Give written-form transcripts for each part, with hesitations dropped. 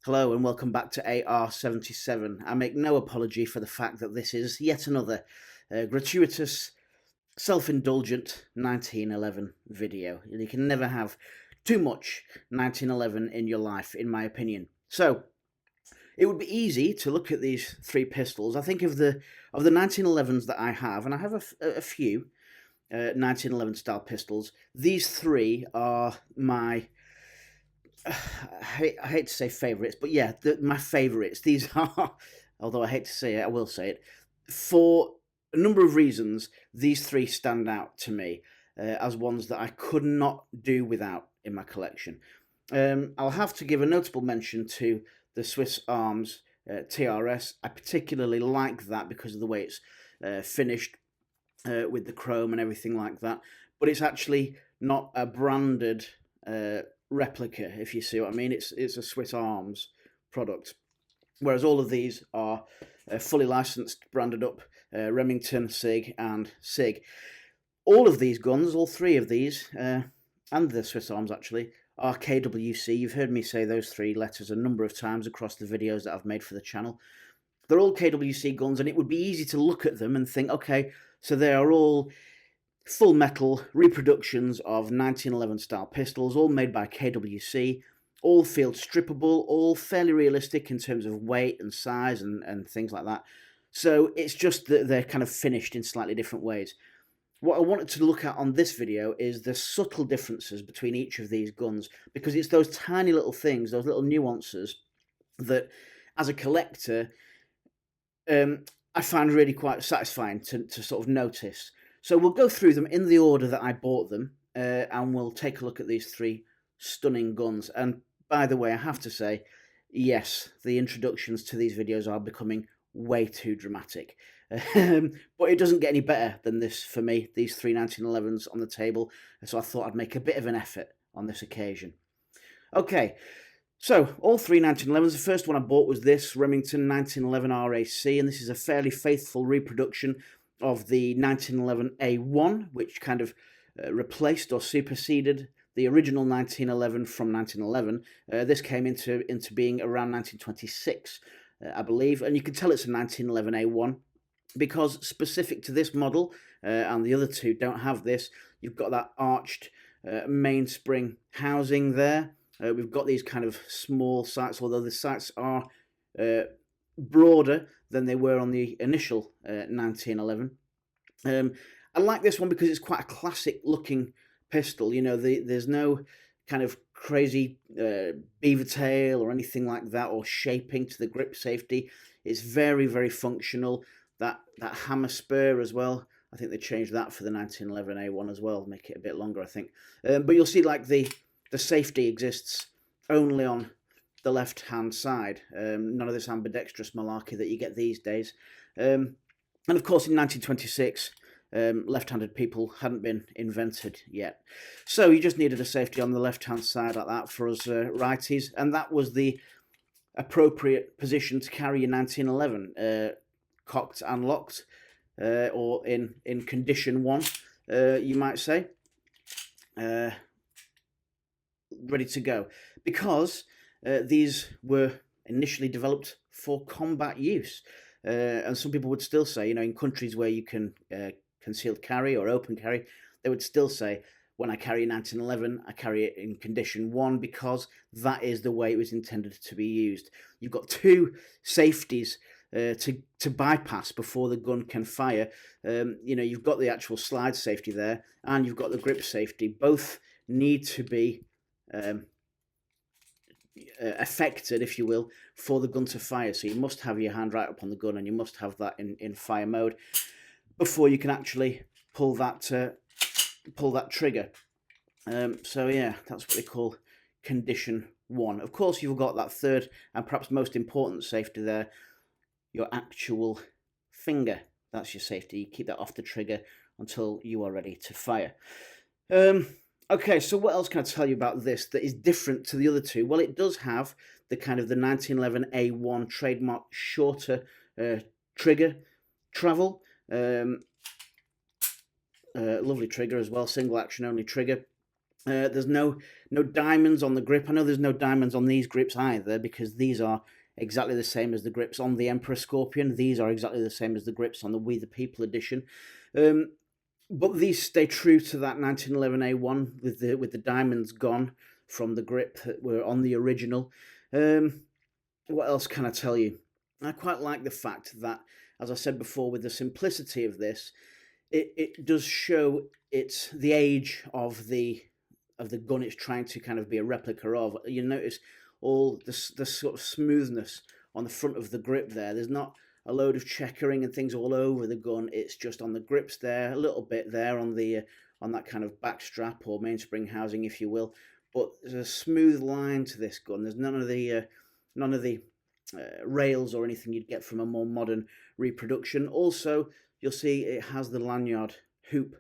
Hello and welcome back to AR77. I make no apology for the fact that this is yet another gratuitous, self-indulgent 1911 video. You can never have too much 1911 in your life, in my opinion. So, it would be easy to look at these three pistols. I think of the 1911s that I have, and I have a few 1911 style pistols. These three are my... I hate to say favourites, but yeah, my favourites. These are, although I hate to say it, I will say it. For a number of reasons, these three stand out to me as ones that I could not do without in my collection. I'll have to give a notable mention to the Swiss Arms TRS. I particularly like that because of the way it's finished with the chrome and everything like that. But it's actually not a branded replica, if you see what I mean. It's a Swiss Arms product, whereas all of these are fully licensed, branded up, Remington, SIG and SIG. All of these guns, all three of these, and the Swiss Arms actually, are KWC. You've heard me say those three letters a number of times across the videos that I've made for the channel. They're all KWC guns, and it would be easy to look at them and think, okay, so they are all full metal reproductions of 1911 style pistols, all made by KWC, all field strippable, all fairly realistic in terms of weight and size and things like that. So it's just that they're kind of finished in slightly different ways. What I wanted to look at on this video is the subtle differences between each of these guns, because it's those tiny little things, those little nuances that, as a collector, I find really quite satisfying to sort of notice. So we'll go through them in the order that I bought them, and we'll take a look at these three stunning guns. And by the way, I have to say, yes, the introductions to these videos are becoming way too dramatic. But it doesn't get any better than this for me, these three 1911s on the table. So I thought I'd make a bit of an effort on this occasion. Okay, so all three 1911s. The first one I bought was this Remington 1911 RAC, and this is a fairly faithful reproduction of the 1911 A1, which kind of replaced or superseded the original 1911 from 1911. This came into being around 1926, I believe, and you can tell it's a 1911 A1 because specific to this model, and the other two don't have this, you've got that arched mainspring housing there. We've got these kind of small sights, although the sights are broader than they were on the initial 1911. I like this one because it's quite a classic looking pistol. You know, there's no kind of crazy beaver tail or anything like that, or shaping to the grip safety. It's very, very functional. That hammer spur as well, I think they changed that for the 1911 A1 as well, make it a bit longer, I think. But you'll see, like, the safety exists only on the left-hand side. None of this ambidextrous malarkey that you get these days. And of course, in 1926, left-handed people hadn't been invented yet. So you just needed a safety on the left-hand side like that for us righties, and that was the appropriate position to carry your 1911, cocked and locked, or in condition one, you might say, ready to go, because these were initially developed for combat use. And some people would still say, you know, in countries where you can concealed carry or open carry, they would still say, when I carry a 1911, I carry it in condition 1 because that is the way it was intended to be used. You've got two safeties to bypass before the gun can fire. You've got the actual slide safety there, and you've got the grip safety. Both need to be affected, if you will, for the gun to fire. So you must have your hand right up on the gun, and you must have that in fire mode before you can actually pull that trigger. So yeah, that's what they call condition 1. Of course, you've got that third and perhaps most important safety there, your actual finger. That's your safety. You keep that off the trigger until you are ready to fire. Okay, so what else can I tell you about this that is different to the other two? Well, it does have the kind of the 1911A1 trademark shorter trigger travel. Lovely trigger as well, single action only trigger. There's no diamonds on the grip. I know there's no diamonds on these grips either, because these are exactly the same as the grips on the Emperor Scorpion. These are exactly the same as the grips on the We the People edition. But these stay true to that 1911A1 with the diamonds gone from the grip that were on the original. What else can I tell you? I quite like the fact that, as I said before, with the simplicity of this, it does show it's the age of the gun it's trying to kind of be a replica of. You notice all the sort of smoothness on the front of the grip there. There's not a load of checkering and things all over the gun. It's just on the grips there, a little bit there on that kind of back strap or mainspring housing, if you will. But there's a smooth line to this gun. There's none of the rails or anything you'd get from a more modern reproduction. Also, you'll see it has the lanyard hoop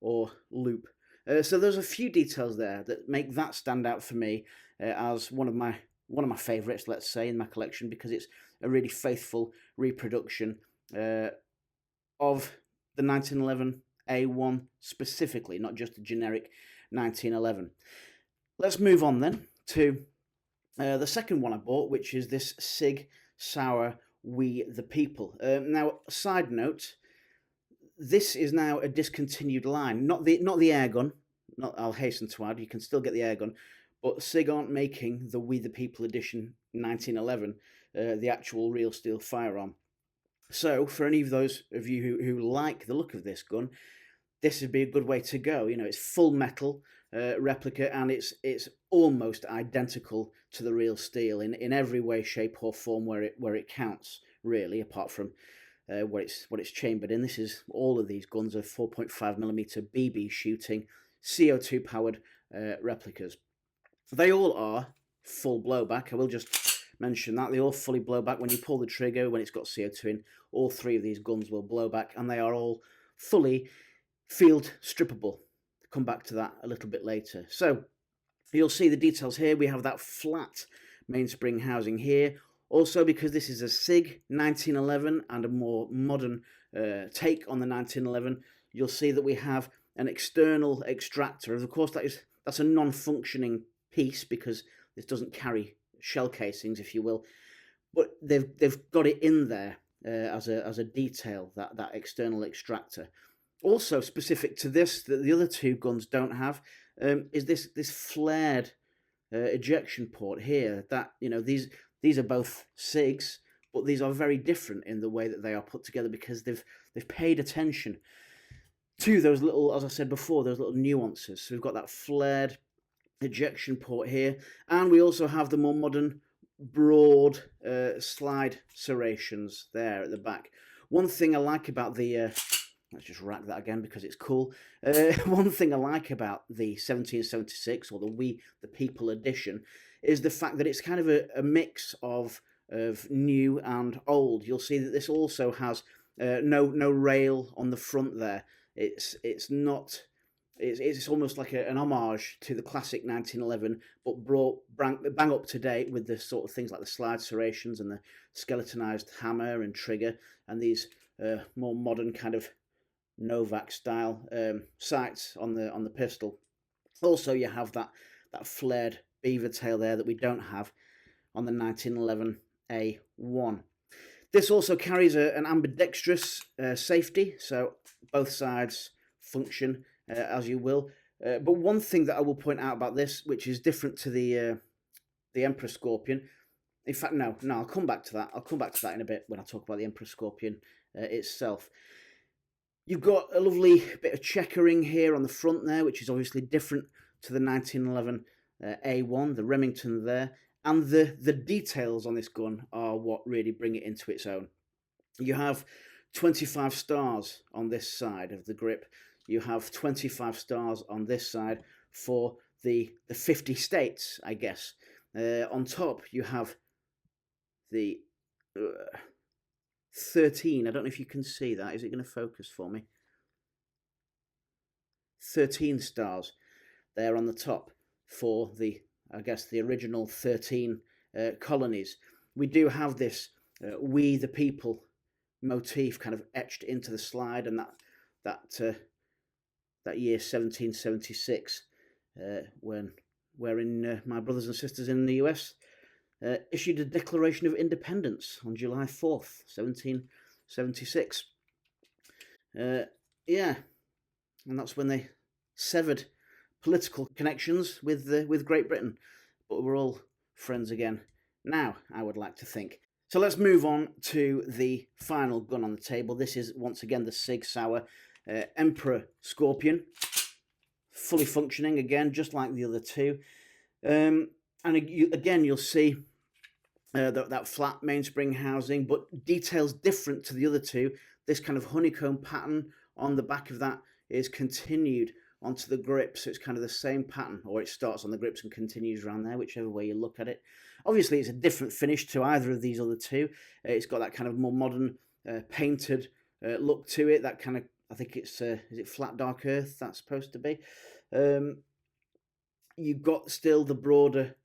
or loop. So there's a few details there that make that stand out for me as one of my favourites, let's say, in my collection, because it's a really faithful reproduction of the 1911A1 specifically, not just a generic 1911. Let's move on then to the second one I bought, which is this SIG Sauer We the People. Now, side note, this is now a discontinued line, not the Airgun. I'll hasten to add, you can still get the Airgun, but SIG aren't making the We the People edition 1911, the actual real steel firearm. So for any of those of you who like the look of this gun, this would be a good way to go. It's full metal replica, and it's almost identical to the real steel in every way, shape or form where it counts, really, apart from what it's chambered in. This is all of these guns are 4.5mm BB shooting, CO2 powered replicas. They all are full blowback. I will just mention that they all fully blow back when you pull the trigger. When it's got CO2 in, all three of these guns will blow back, and they are all fully field strippable. Come back to that a little bit later. So you'll see the details here. We have that flat mainspring housing here. Also, because this is a SIG 1911 and a more modern take on the 1911, you'll see that we have an external extractor. Of course, that's a non-functioning piece because this doesn't carry shell casings, if you will. But they've got it in there as a detail, that external extractor. Also specific to this, that the other two guns don't have, is this flared ejection port here. That these are both SIGs, but these are very different in the way that they are put together because they've paid attention to those little, as I said before, those little nuances. So we've got that flared ejection port here, and we also have the more modern broad slide serrations there at the back. One thing I like about the let's just rack that again because it's cool. One thing I like about the 1776 or the We the People edition is the fact that it's kind of a mix of new and old. You'll see that this also has no rail on the front there. It's almost like an homage to the classic 1911, but brought bang up to date with the sort of things like the slide serrations and the skeletonized hammer and trigger and these more modern kind of Novak style sights on the pistol. Also, you have that flared beaver tail there that we don't have on the 1911A1. This also carries an ambidextrous safety, so both sides function as you will. But one thing that I will point out about this, which is different to the Emperor Scorpion. In fact, no, I'll come back to that. I'll come back to that in a bit when I talk about the Emperor Scorpion itself. You've got a lovely bit of checkering here on the front there, which is obviously different to the 1911 A1, the Remington there. And the details on this gun are what really bring it into its own. You have 25 stars on this side of the grip. You have 25 stars on this side for the 50 states, I guess. On top, you have the 13. I don't know if you can see that. Is it going to focus for me? 13 stars there on the top for the, I guess, the original 13 colonies. We do have this "We the People" motif kind of etched into the slide, and that year 1776, wherein my brothers and sisters in the US issued a Declaration of Independence on July 4th, 1776. Yeah, and that's when they severed political connections with Great Britain, but we're all friends again now, I would like to think. So let's move on to the final gun on the table. This is once again the Sig Sauer Emperor Scorpion, fully functioning again, just like the other two. And again, you'll see that flat mainspring housing, but details different to the other two. This kind of honeycomb pattern on the back of that is continued onto the grip, so it's kind of the same pattern, or it starts on the grips and continues around there, whichever way you look at it. Obviously, it's a different finish to either of these other two. It's got that kind of more modern painted look to it. That kind of, I think it's, is it flat dark earth that's supposed to be? You've got still the broader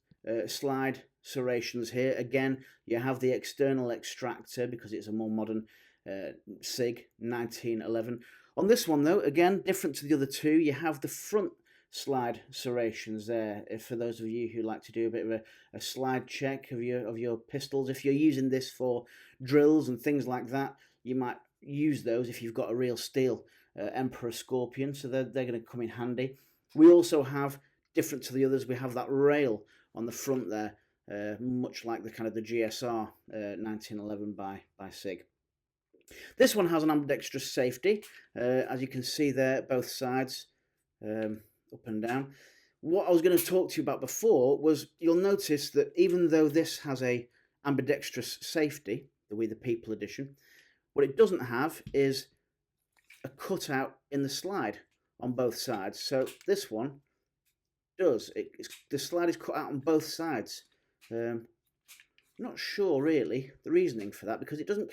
slide serrations here. Again, you have the external extractor because it's a more modern SIG 1911. On this one, though, again, different to the other two, you have the front slide serrations there. If for those of you who like to do a bit of a slide check of your pistols, if you're using this for drills and things like that, you might use those if you've got a real steel Emperor Scorpion, so they're going to come in handy. We also have, different to the others, we have that rail on the front there, much like the kind of the GSR 1911 by SIG. This one has an ambidextrous safety, as you can see there, both sides, up and down. What I was going to talk to you about before was, you'll notice that even though this has a ambidextrous safety, the We the People edition, what it doesn't have is a cutout in the slide on both sides. So this one does. The slide is cut out on both sides. Not sure really the reasoning for that, because it doesn't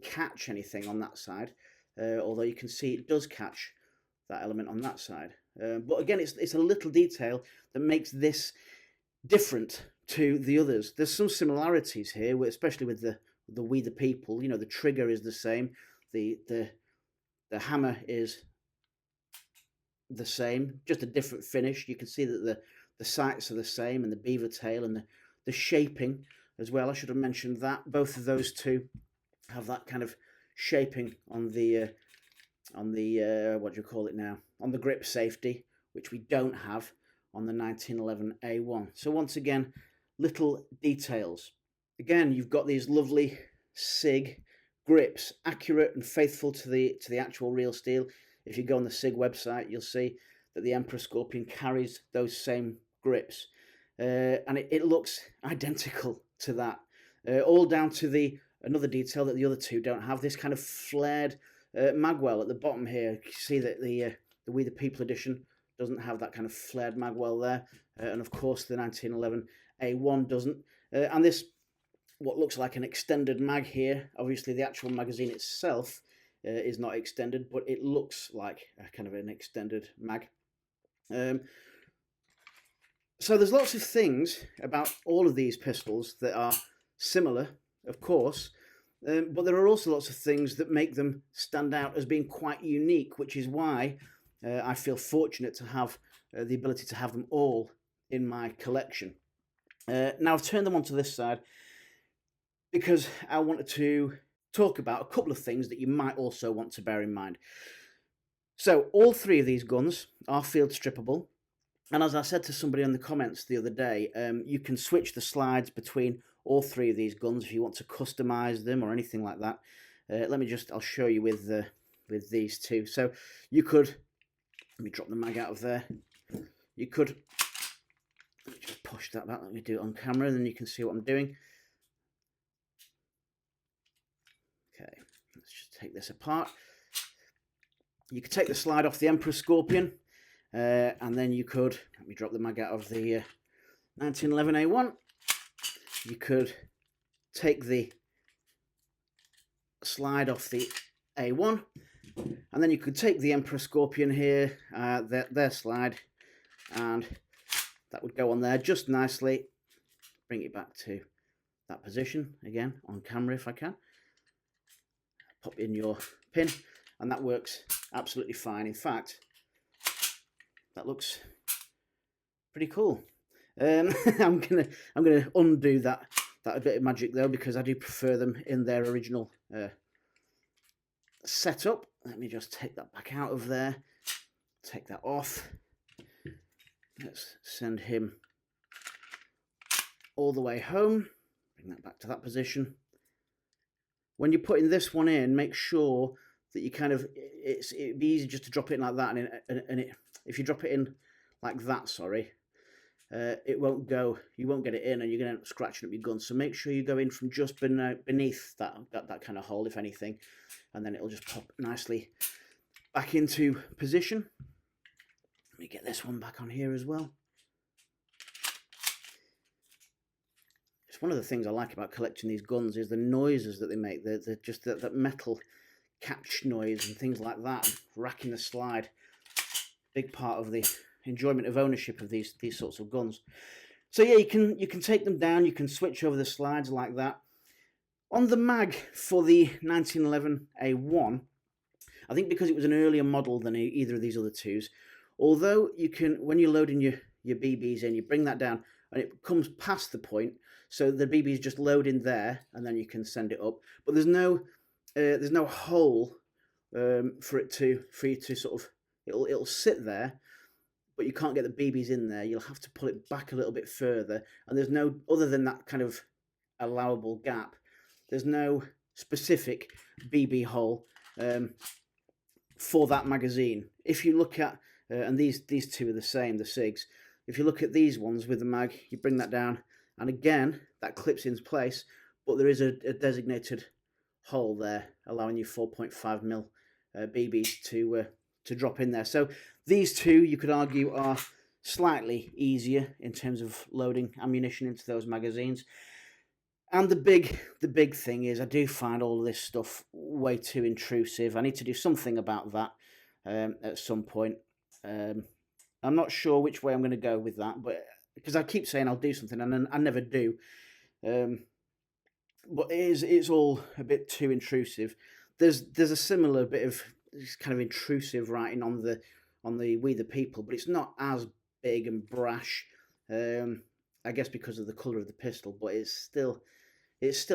catch anything on that side, although you can see it does catch that element on that side. But again, it's a little detail that makes this different to the others. There's some similarities here, especially with the We the People. You know, the trigger is the same, the hammer is the same, just a different finish. You can see that the sights are the same, and the beaver tail, and the shaping as well. I should have mentioned that both of those two have that kind of shaping on the what do you call it now, on the grip safety, which we don't have on the 1911 A1. So once again, little details. Again, you've got these lovely SIG grips, accurate and faithful to the actual real steel. If you go on the SIG website, you'll see that the Emperor Scorpion carries those same grips, and it looks identical to that, all down to another detail that the other two don't have, this kind of flared magwell at the bottom here. You see that the We the People edition doesn't have that kind of flared magwell there, and of course the 1911 A1 doesn't. And this, what looks like an extended mag here, obviously the actual magazine itself is not extended, but it looks like a kind of an extended mag. So there's lots of things about all of these pistols that are similar, of course, but there are also lots of things that make them stand out as being quite unique, which is why I feel fortunate to have the ability to have them all in my collection. Now I've turned them onto this side because I wanted to talk about a couple of things that you might also want to bear in mind. So all three of these guns are field strippable. And as I said to somebody in the comments the other day, you can switch the slides between all three of these guns if you want to customize them or anything like that. I'll show you with these two. So you could, let me drop the mag out of there. You could, let me just push that back, let me do it on camera, then you can see what I'm doing. Okay, let's just take this apart. You could take the slide off the Emperor Scorpion, and then you could, let me drop the mag out of the 1911A1. You could take the slide off the A1, and then you could take the Emperor Scorpion here, their slide, and that would go on there just nicely. Bring it back to that position again on camera if I can. Pop in your pin, and that works absolutely fine. In fact, that looks pretty cool. I'm gonna undo that a bit of magic though, because I do prefer them in their original setup. Let me just take that back out of there, take that off. Let's send him all the way home. Bring that back to that position. When you're putting this one in, make sure that you kind of, it'd be easy just to drop it in like that, and if you drop it in like that, sorry, it won't go, you won't get it in, and you're going to end up scratching up your gun. So make sure you go in from just beneath that kind of hole, if anything, and then it'll just pop nicely back into position. Let me get this one back on here as well. It's one of the things I like about collecting these guns is the noises that they make. They're just that metal catch noise and things like that, racking the slide. Big part of the enjoyment of ownership of these sorts of guns. So yeah, you can take them down, you can switch over the slides like that. On the mag for the 1911A1, I think because it was an earlier model than either of these other twos, although you can, when you're loading your BBs in, you bring that down and it comes past the point, so the BBs just load in there and then you can send it up. But there's no hole for you to sort of, it'll sit there, but you can't get the BBs in there. You'll have to pull it back a little bit further, and there's no, other than that kind of allowable gap, there's no specific BB hole for that magazine. If you look at, and these two are the same, the SIGs, if you look at these ones with the mag, you bring that down, and again, that clips into place, but there is a designated hole there, allowing you 4.5mm BBs to drop in there. So these two, you could argue, are slightly easier in terms of loading ammunition into those magazines. And the big thing is, I do find all of this stuff way too intrusive. I need to do something about that at some point. I'm not sure which way I'm going to go with that, but because I keep saying I'll do something and then I never do. But it's all a bit too intrusive. There's a similar bit of kind of intrusive writing on the We the People, but it's not as big and brash. I guess because of the colour of the pistol, but it's still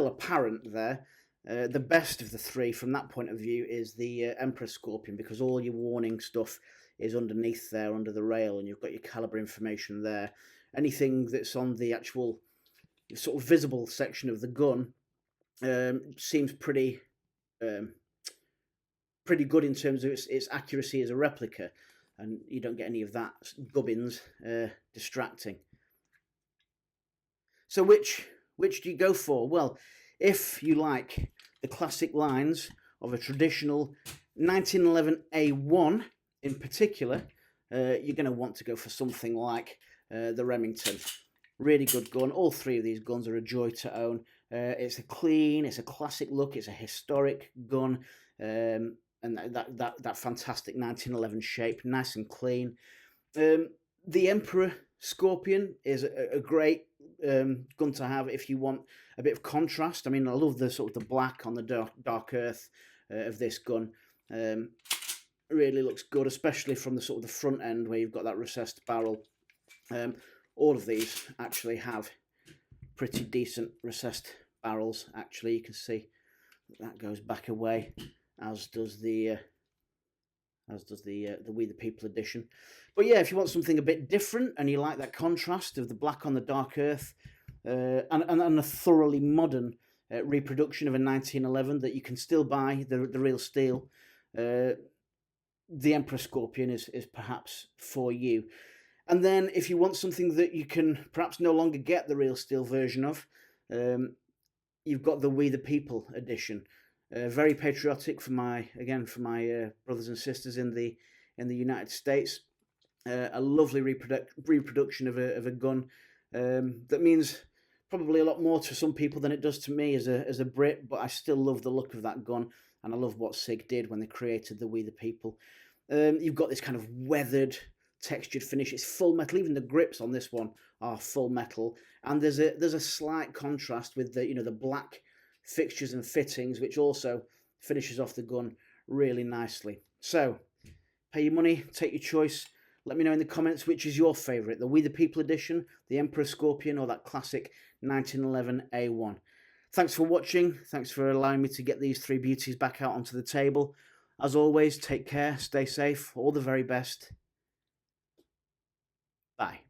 apparent there. The best of the three from that point of view is the Emperor Scorpion, because all your warning stuff is underneath there, under the rail, and you've got your caliber information there. Anything that's on the actual sort of visible section of the gun seems pretty good in terms of its accuracy as a replica, and you don't get any of that gubbins distracting. So which do you go for? Well, if you like the classic lines of a traditional 1911A1 in particular, you're going to want to go for something like the Remington. Really good gun. All three of these guns are a joy to own. It's a classic look. It's a historic gun, and that fantastic 1911 shape, nice and clean. The Emperor Scorpion is a great gun to have if you want a bit of contrast. I mean, I love the sort of the black on the dark earth of this gun. Really looks good, especially from the sort of the front end where you've got that recessed barrel. All of these actually have pretty decent recessed barrels. Actually, you can see that goes back away, as does the as does the We the People edition. But yeah, if you want something a bit different and you like that contrast of the black on the dark earth, and a thoroughly modern reproduction of a 1911 that you can still buy the real steel, the Emperor Scorpion is perhaps for you. And then if you want something that you can perhaps no longer get the real steel version of, you've got the We the People edition. Very patriotic for my brothers and sisters in the United States. A lovely reproduction of a gun that means probably a lot more to some people than it does to me as a Brit, but I still love the look of that gun, and I love what SIG did when they created the We the People. You've got this kind of weathered, textured finish. It's full metal. Even the grips on this one are full metal, and there's a slight contrast with the black fixtures and fittings, which also finishes off the gun really nicely. So, pay your money, take your choice. Let me know in the comments which is your favourite, the We the People edition, the Emperor Scorpion, or that classic 1911 A1. Thanks for watching. Thanks for allowing me to get these three beauties back out onto the table. As always, take care, stay safe, all the very best. Bye.